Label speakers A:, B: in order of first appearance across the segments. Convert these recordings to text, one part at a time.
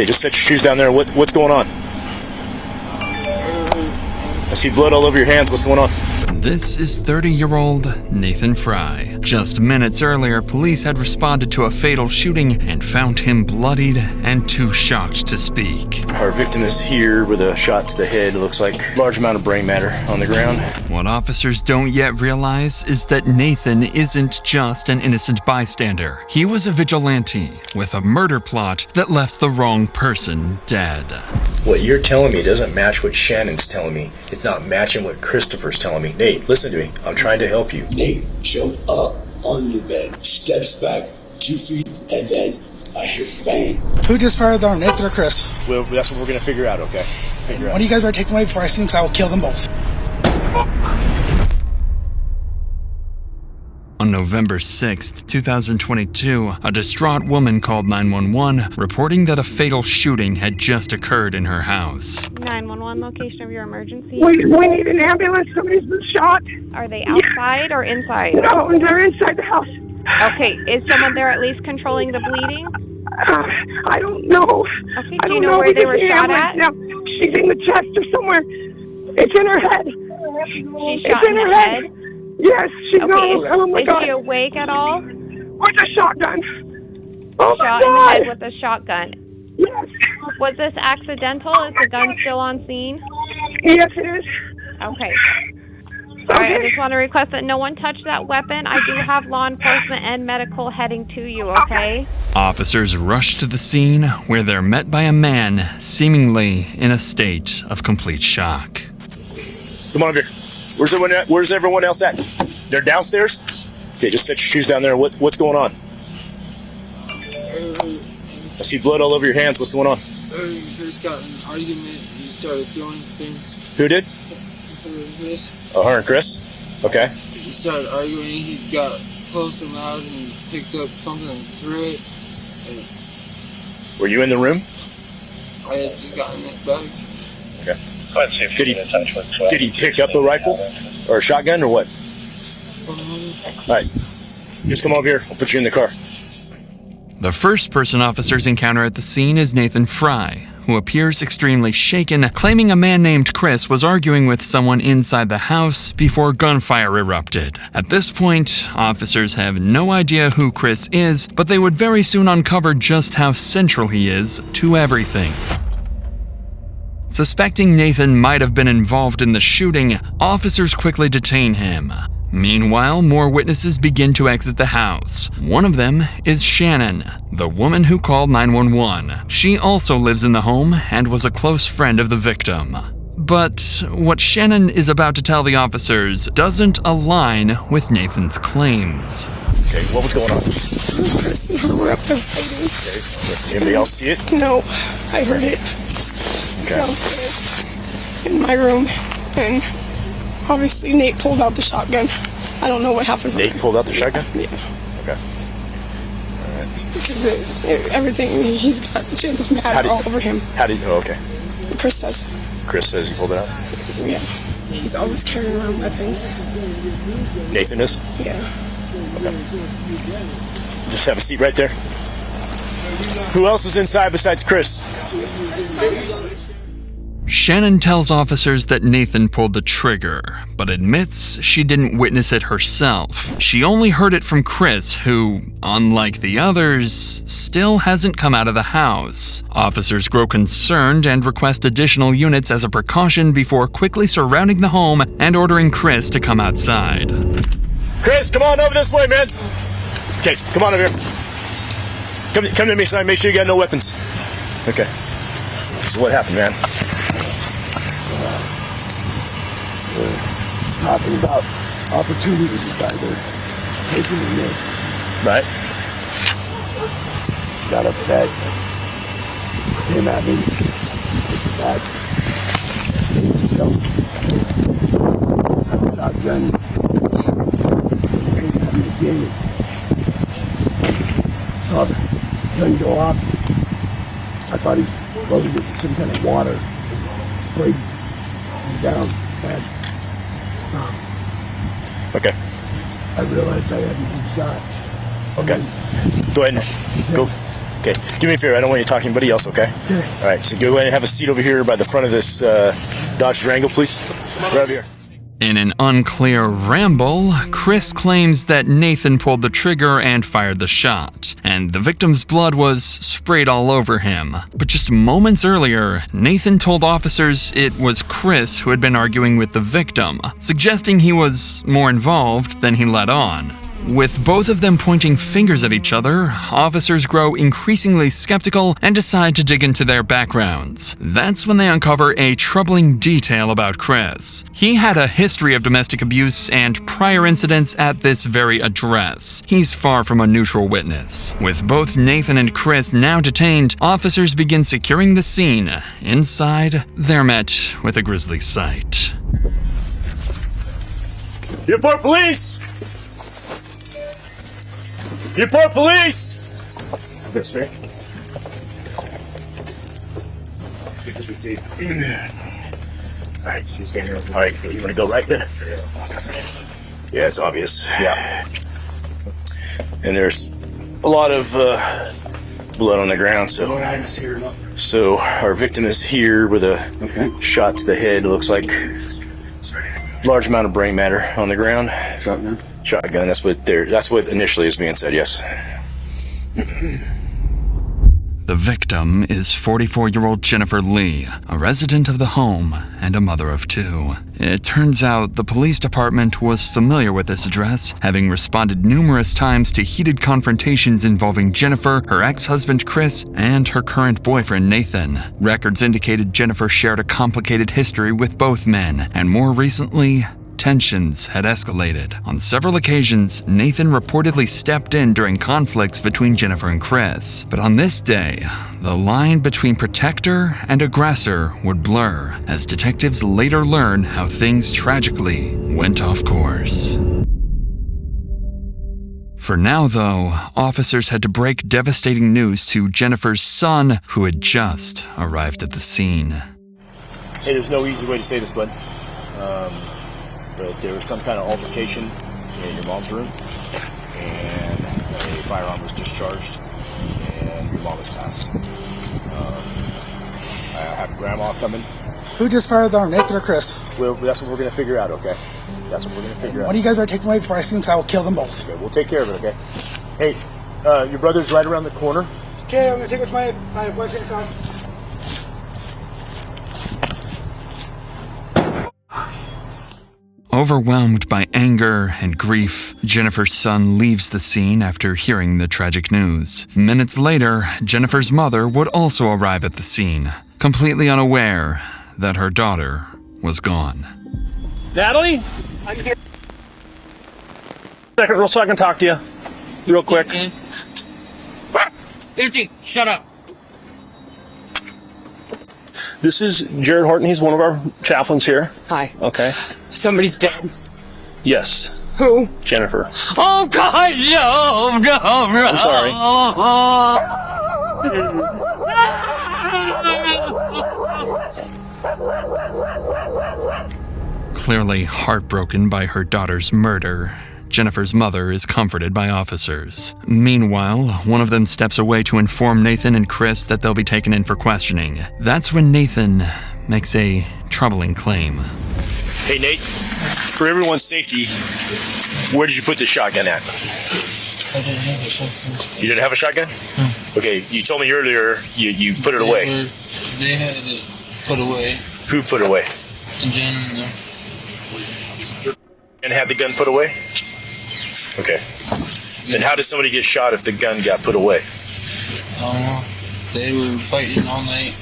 A: Okay, just set your shoes down there. What's going on? I see blood all over your hands. What's going on?
B: This is 30-year-old Nathan Fry. Just minutes earlier, police had responded to a fatal shooting and found him bloodied and too shocked to speak.
A: Our victim is here with a shot to the head. It looks like a large amount of brain matter on the ground.
B: What officers don't yet realize is that Nathan isn't just an innocent bystander. He was a vigilante with a murder plot that left the wrong person dead.
A: What you're telling me doesn't match what Shannon's telling me. It's not matching what Christopher's telling me. Nate, listen to me. I'm trying to help you.
C: Nate jumped up on the bed, steps back 2 feet, and then I hear bang.
D: Who just fired the arm, Nathan or Chris?
A: Well, that's what we're going to figure out, okay?
D: One of you guys better take them away before I see them, because I will kill them both.
B: On November 6th, 2022, a distraught woman called 911, reporting that a fatal shooting had just occurred in her house.
E: 911, location of your emergency.
F: We need an ambulance. Somebody's been shot.
E: Are they outside or inside?
F: No, they're inside the house.
E: Okay, is someone there at least controlling the bleeding?
F: I don't know.
E: Okay, do you know where they were shot at?
F: No, she's in the chest or somewhere. It's in her head.
E: She's shot in the head?
F: Yes, she's
E: okay,
F: not. Oh my God.
E: Is she awake at all?
F: With a shotgun. Oh my
E: Shot
F: God.
E: in the head with a shotgun.
F: Yes.
E: Was this accidental? Is the gun still on scene?
F: Yes, it is.
E: Okay. All right, I just want to request that no one touch that weapon. I do have law enforcement and medical heading to you, okay?
B: Officers rush to the scene where they're met by a man seemingly in a state of complete shock.
A: Come on over here. Where's everyone else at? They're downstairs? Okay, just set your shoes down there. What's going on? I see blood all over your hands. What's going on?
G: Chris got in an argument. He started throwing things.
A: Who did?
G: Chris.
A: Oh, her and Chris? Okay.
G: He started arguing. He got close and loud and picked up something and threw it. And
A: were you in the room?
G: I had just gotten it back.
A: Okay. Did he pick up a rifle or a shotgun or what? All right, just come over here. I'll put you in the car.
B: The first person officers encounter at the scene is Nathan Fry, who appears extremely shaken, claiming a man named Chris was arguing with someone inside the house before gunfire erupted. At this point, officers have no idea who Chris is, but they would very soon uncover just how central he is to everything. Suspecting Nathan might have been involved in the shooting, officers quickly detain him. Meanwhile, more witnesses begin to exit the house. One of them is Shannon, the woman who called 911. She also lives in the home and was a close friend of the victim. But what Shannon is about to tell the officers doesn't align with Nathan's claims.
A: Okay, what was going on?
F: Chris and her were up there fighting.
A: Okay, anybody else see it?
F: No, I heard it.
A: Okay.
F: Downstairs in my room, and obviously Nate pulled out the shotgun. I don't know what happened.
A: Nate pulled out the shotgun?
F: Yeah.
A: Okay. All right.
F: Because everything, he's got Jim's mad all over him.
A: Oh, okay.
F: Chris says.
A: Chris says he pulled it out?
F: Yeah. He's always carrying around weapons.
A: Nathan is?
F: Yeah.
A: Okay. Just have a seat right there. Who else is inside besides Chris?
B: Shannon tells officers that Nathan pulled the trigger, but admits she didn't witness it herself. She only heard it from Chris, who, unlike the others, still hasn't come out of the house. Officers grow concerned and request additional units as a precaution before quickly surrounding the home and ordering Chris to come outside.
A: Chris, come on over this way, man. Okay, come on over here. Come to me, son. Make sure you got no weapons. Okay. This is what happened, man.
C: Talking about opportunities that they're taking in there.
A: Right.
C: Got upset. Came at me. Back. Shotgun. From the beginning. Saw the gun go off. I thought he loaded it with some kind of water. Sprayed down. Bad.
A: Okay.
C: I realized I hadn't been shot.
A: Okay. Go ahead. Okay, do me a favor. I don't want you to talk to anybody else, okay? All right, so go ahead and have a seat over here by the front of this Dodge Durango, please. Right over here.
B: In an unclear ramble, Chris claims that Nathan pulled the trigger and fired the shot, and the victim's blood was sprayed all over him. But just moments earlier, Nathan told officers it was Chris who had been arguing with the victim, suggesting he was more involved than he let on. With both of them pointing fingers at each other, officers grow increasingly skeptical and decide to dig into their backgrounds. That's when they uncover a troubling detail about Chris. He had a history of domestic abuse and prior incidents at this very address. He's far from a neutral witness. With both Nathan and Chris now detained, officers begin securing the scene. Inside, they're met with a grisly sight.
A: Report police! Report police! This way. Alright, she's getting here. Alright, you want to go right there? Yeah, it's obvious. Yeah. And there's a lot of blood on the ground, so our victim is here with a shot to the head. It looks like large amount of brain matter on the ground. Shotgun. That's what initially is being said. Yes.
B: The victim is 44-year-old Jennifer Lee, a resident of the home and a mother of two. It turns out the police department was familiar with this address, having responded numerous times to heated confrontations involving Jennifer, her ex-husband Chris, and her current boyfriend Nathan. Records indicated Jennifer shared a complicated history with both men, and more recently, tensions had escalated. On several occasions, Nathan reportedly stepped in during conflicts between Jennifer and Chris. But on this day, the line between protector and aggressor would blur, as detectives later learn how things tragically went off course. For now, though, officers had to break devastating news to Jennifer's son, who had just arrived at the scene.
A: Hey, there's no easy way to say this, bud. But there was some kind of altercation in your mom's room, and a firearm was discharged, and your mom was passed. I have grandma coming.
D: Who just fired the arm, Nathan or Chris?
A: Well, that's what we're going to figure out, okay? That's what we're going to figure out.
D: One of you guys better take them away before I see them, because I will kill them both.
A: Okay, we'll take care of it, okay? Hey, your brother's right around the corner.
D: Okay, I'm going to take my wife's inside.
B: Overwhelmed by anger and grief, Jennifer's son leaves the scene after hearing the tragic news. Minutes later, Jennifer's mother would also arrive at the scene, completely unaware that her daughter was gone.
H: Natalie? I'm here. Second, real so I can talk to you. Real quick.
G: Itchy, shut up.
H: This is Jared Horton. He's one of our chaplains here.
I: Hi.
H: Okay.
I: Somebody's dead.
H: Yes.
I: Who?
H: Jennifer.
I: Oh, God, no.
H: I'm sorry.
B: Clearly heartbroken by her daughter's murder, Jennifer's mother is comforted by officers. Meanwhile, one of them steps away to inform Nathan and Chris that they'll be taken in for questioning. That's when Nathan makes a troubling claim.
A: Hey, Nate, for everyone's safety, where did you put the shotgun at?
G: I didn't have a shotgun.
A: You didn't have a shotgun? Okay, you told me earlier you put it away.
G: They had it put away.
A: Who put it away?
G: Jen
A: And had the gun put away? Okay. Then how did somebody get shot if the gun got put away?
G: I don't know. They were fighting all night.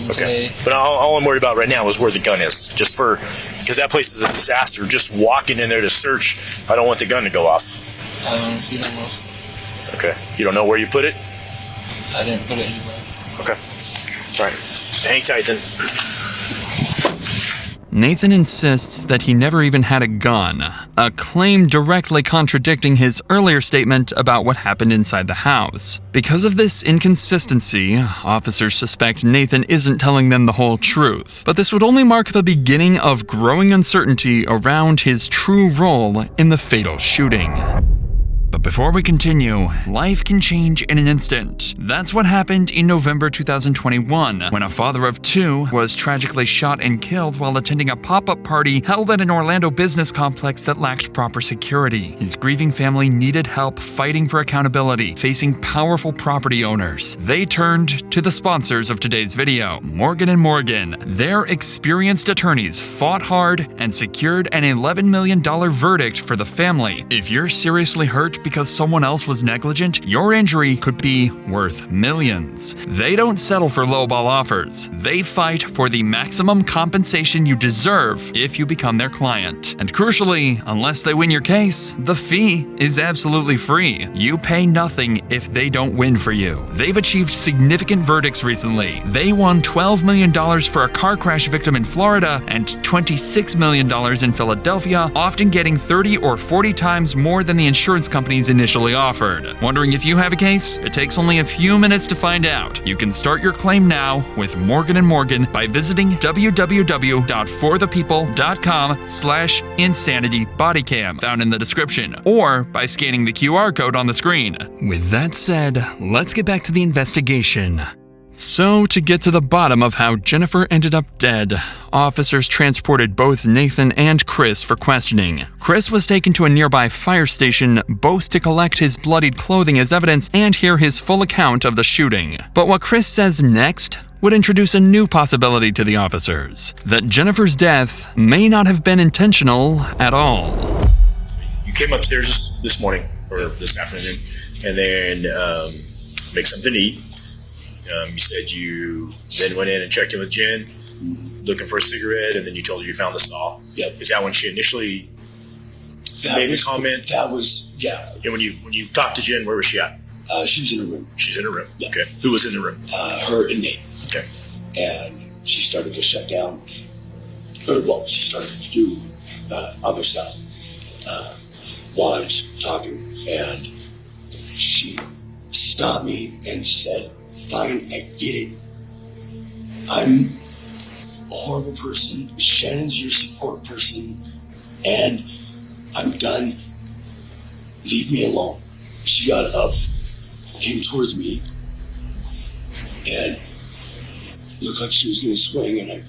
A: Okay. But all I'm worried about right now is where the gun is. Because that place is a disaster. Just walking in there to search, I don't want the gun to go off.
G: I honestly don't know.
A: Okay. You don't know where you put it?
G: I didn't put it anywhere.
A: Okay. All right. Hang tight then.
B: Nathan insists that he never even had a gun, a claim directly contradicting his earlier statement about what happened inside the house. Because of this inconsistency, officers suspect Nathan isn't telling them the whole truth. But this would only mark the beginning of growing uncertainty around his true role in the fatal shooting. But Before we continue, life can change in an instant. That's what happened in November 2021, when a father of 2 was tragically shot and killed while attending a pop-up party held at an Orlando business complex that lacked proper security. His grieving family needed help fighting for accountability, facing powerful property owners. They turned to the sponsors of today's video, Morgan & Morgan. Their experienced attorneys fought hard and secured an $11 million verdict for the family. If you're seriously hurt because someone else was negligent, your injury could be worth millions. They don't settle for lowball offers. They fight for the maximum compensation you deserve if you become their client. And crucially, unless they win your case, the fee is absolutely free. You pay nothing if they don't win for you. They've achieved significant verdicts recently. They won $12 million for a car crash victim in Florida and $26 million in Philadelphia, often getting 30 or 40 times more than the insurance companies initially offered. Wondering if you have a case? It takes only a few minutes to find out. You can start your claim now with Morgan & Morgan by visiting www.forthepeople.com/insanity bodycam found in the description, or by scanning the QR code on the screen. With that said, let's get back to the investigation. So, to get to the bottom of how Jennifer ended up dead, officers transported both Nathan and Chris for questioning. Chris was taken to a nearby fire station, both to collect his bloodied clothing as evidence and hear his full account of the shooting. But what Chris says next would introduce a new possibility to the officers, that Jennifer's death may not have been intentional at all.
A: You came upstairs this morning, or this afternoon, and then make something to eat. You said you then went in and checked in with Jen, looking for a cigarette, and then you told her you found the saw.
C: Yep.
A: Is that when she initially made the comment?
C: That was, yeah.
A: And when you talked to Jen, where was she at?
C: She was in her room.
A: She's in her room.
C: Yeah.
A: Okay. Who was in the room?
C: Her and Nate.
A: Okay.
C: And she started to shut down. She started to do other stuff while I was talking. And she stopped me and said, "Fine, I get it. I'm a horrible person. Shannon's your support person. And I'm done. Leave me alone." She got up, came towards me, and looked like she was going to swing, and I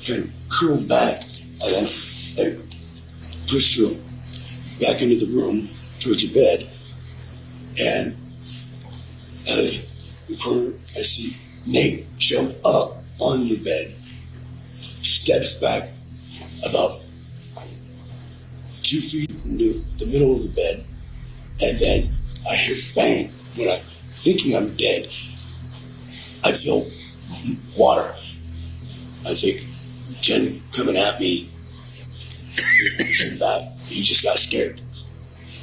C: kind of curled back, and then I pushed her back into the room towards her bed, and out of the corner, I see Nate jump up on the bed, steps back about 2 feet into the middle of the bed, and then I hear bang. When I'm thinking I'm dead, I feel water. I think Jen coming at me, pushing back. He just got scared,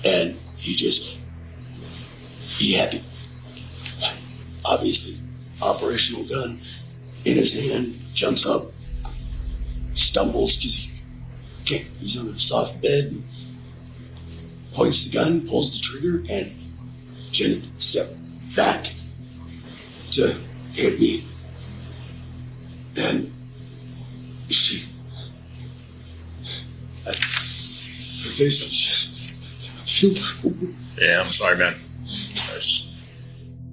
C: and he had the obviously operational gun in his hand, jumps up, stumbles because he's on a soft bed, and points the gun, pulls the trigger, and Jen stepped back to hit me. And her face was just...
A: Yeah, I'm sorry, man.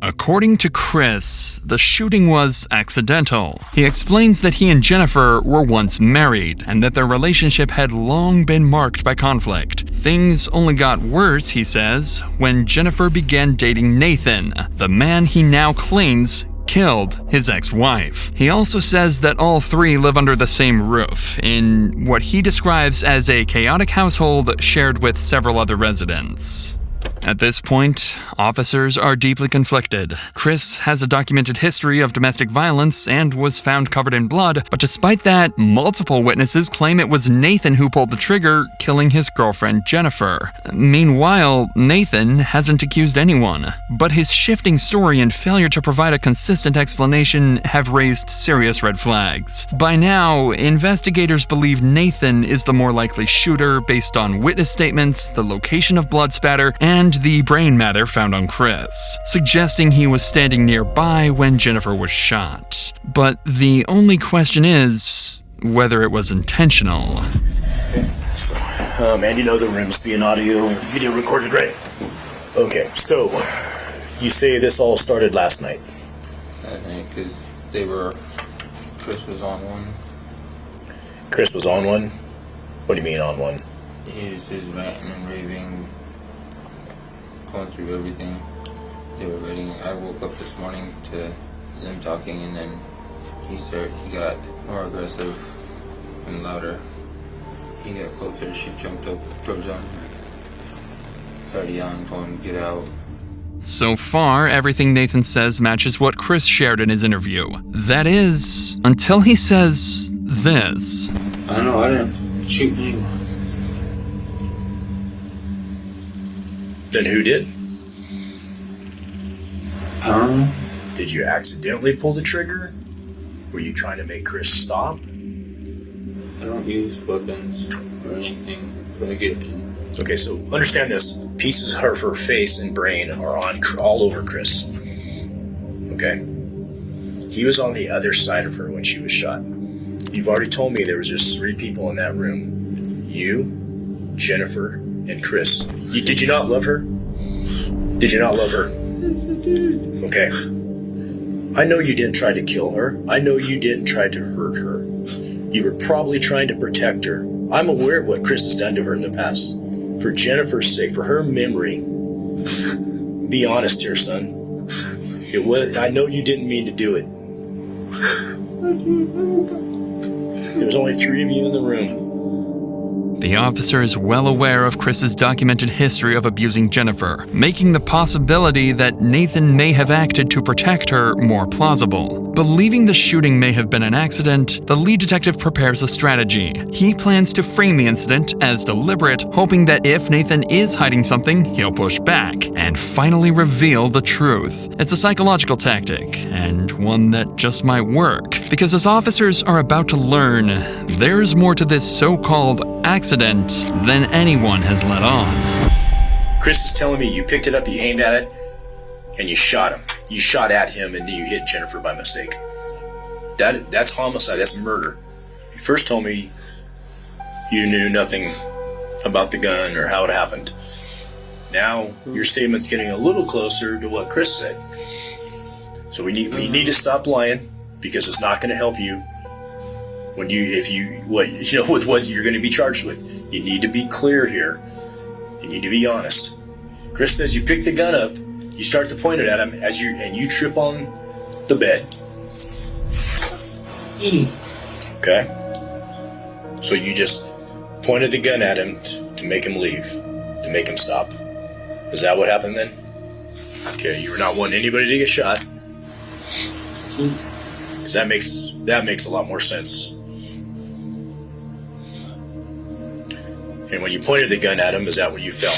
B: According to Chris, the shooting was accidental. He explains that he and Jennifer were once married, and that their relationship had long been marked by conflict. Things only got worse, he says, when Jennifer began dating Nathan, the man he now claims killed his ex-wife. He also says that all three live under the same roof, in what he describes as a chaotic household shared with several other residents. At this point, officers are deeply conflicted. Chris has a documented history of domestic violence and was found covered in blood, but despite that, multiple witnesses claim it was Nathan who pulled the trigger, killing his girlfriend Jennifer. Meanwhile, Nathan hasn't accused anyone, but his shifting story and failure to provide a consistent explanation have raised serious red flags. By now, investigators believe Nathan is the more likely shooter based on witness statements, the location of blood spatter, and the brain matter found on Chris, suggesting he was standing nearby when Jennifer was shot. But the only question is whether it was intentional.
A: So, And you know the room's being audio and video recorded, right? Okay, so you say this all started last night.
G: I think because Chris was on one.
A: Chris was on one? What do you mean on one?
G: He was just ranting and raving, going through everything they were writing. I woke up this morning to them talking, and then he got more aggressive and louder. He got closer, she jumped up towards him, started yelling, told him to get out.
B: So far, everything Nathan says matches what Chris shared in his interview. That is, until he says this.
G: I don't know, I didn't shoot anyone.
A: Then who did?
G: I don't know.
A: Did you accidentally pull the trigger? Were you trying to make Chris stop?
G: I don't use weapons or anything when I get in.
A: Okay, so understand this. Pieces of her face and brain are all over Chris. Okay? He was on the other side of her when she was shot. You've already told me there was just 3 people in that room. You, Jennifer, and Chris. Did you not love her? Did you not love her?
G: Yes, I did.
A: Okay. I know you didn't try to kill her. I know you didn't try to hurt her. You were probably trying to protect her. I'm aware of what Chris has done to her in the past. For Jennifer's sake, for her memory, be honest here, son. I know you didn't mean to do it. There was only 3 of you in the room.
B: The officer is well aware of Chris's documented history of abusing Jennifer, making the possibility that Nathan may have acted to protect her more plausible. Believing the shooting may have been an accident, the lead detective prepares a strategy. He plans to frame the incident as deliberate, hoping that if Nathan is hiding something, he'll push back and finally reveal the truth. It's a psychological tactic, and one that just might work, because as officers are about to learn, there's more to this so-called accident than anyone has let on.
A: Chris is telling me you picked it up, you aimed at it, and you shot him. You shot at him and then you hit Jennifer by mistake. That's homicide, that's murder. You first told me you knew nothing about the gun or how it happened. Now your statement's getting a little closer to what Chris said. So we need to stop lying, because it's not going to help you with what you're going to be charged with. You need to be clear here. You need to be honest. Chris says you pick the gun up, you start to point it at him and you trip on the bed. Okay? So you just pointed the gun at him to make him leave, to make him stop. Is that what happened then? Okay, you were not wanting anybody to get shot. Because that makes a lot more sense. And when you pointed the gun at him, is that when you fell?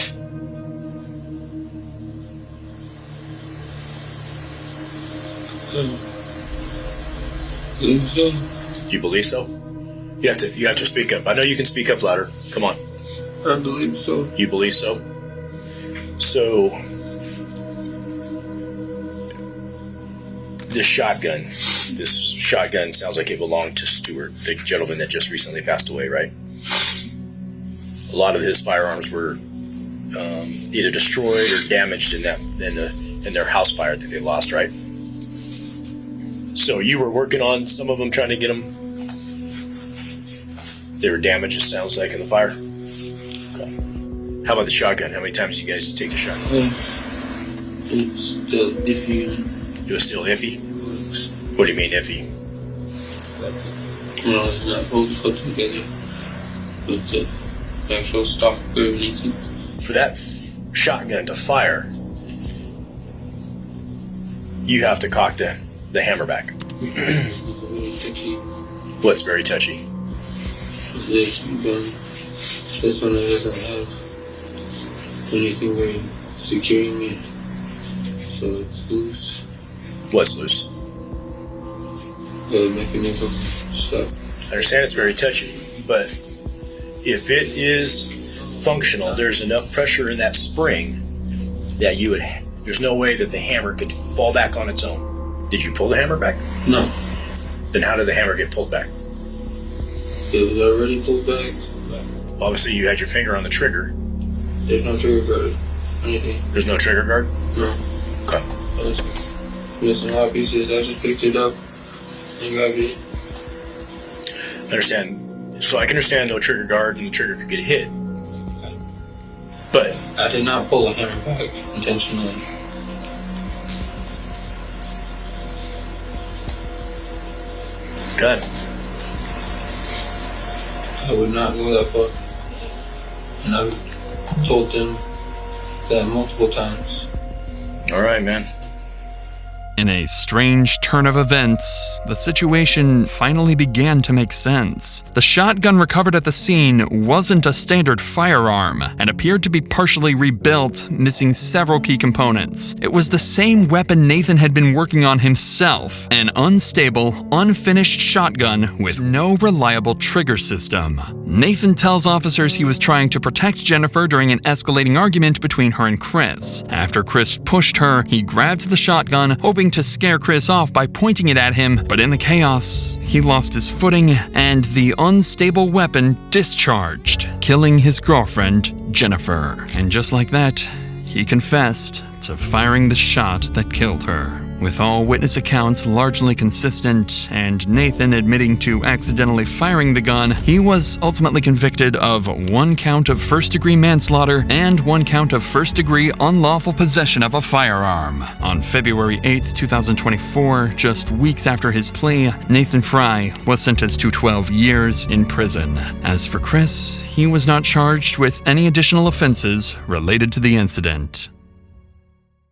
A: You believe so? You have to speak up. I know you can speak up louder. Come on.
G: I believe so.
A: You believe so? So, this shotgun sounds like it belonged to Stewart, the gentleman that just recently passed away, right? A lot of his firearms were either destroyed or damaged in their house fire that they lost, right? So you were working on some of them, trying to get them. They were damaged, it sounds like, in the fire. Okay. How about the shotgun? How many times did you guys take the shotgun?
G: It's still iffy.
A: It was still iffy? What do you mean iffy?
G: Well, it's not fully put together with the actual stock or anything.
A: For that shotgun to fire, you have to cock the hammer back.
G: It's very touchy.
A: What's very touchy?
G: This gun, this one doesn't have anything very securing it, so it's loose.
A: What's loose?
G: The mechanism stuff.
A: I understand it's very touchy, but if it is functional, there's enough pressure in that spring that there's no way that the hammer could fall back on its own. Did you pull the hammer back?
G: No.
A: Then how did the hammer get pulled back?
G: It was already pulled back.
A: Obviously, you had your finger on the trigger.
G: There's no trigger guard. Anything.
A: There's no trigger guard?
G: No.
A: Okay.
G: Missing a lot of pieces. I just picked it up and grabbed it.
A: Understand. So I can understand no trigger guard and the trigger could get hit. But
G: I did not pull a hammer back intentionally.
A: good.
G: I would not go that far. And I've told them that multiple times.
A: All right, man.
B: In a strange turn of events, the situation finally began to make sense. The shotgun recovered at the scene wasn't a standard firearm and appeared to be partially rebuilt, missing several key components. It was the same weapon Nathan had been working on himself, an unstable, unfinished shotgun with no reliable trigger system. Nathan tells officers he was trying to protect Jennifer during an escalating argument between her and Chris. After Chris pushed her, he grabbed the shotgun, hoping to scare Chris off by pointing it at him, but in the chaos, he lost his footing and the unstable weapon discharged, killing his girlfriend, Jennifer. And just like that, he confessed to firing the shot that killed her. With all witness accounts largely consistent and Nathan admitting to accidentally firing the gun, he was ultimately convicted of 1 count of first-degree manslaughter and 1 count of first-degree unlawful possession of a firearm. On February 8, 2024, just weeks after his plea, Nathan Fry was sentenced to 12 years in prison. As for Chris, he was not charged with any additional offenses related to the incident.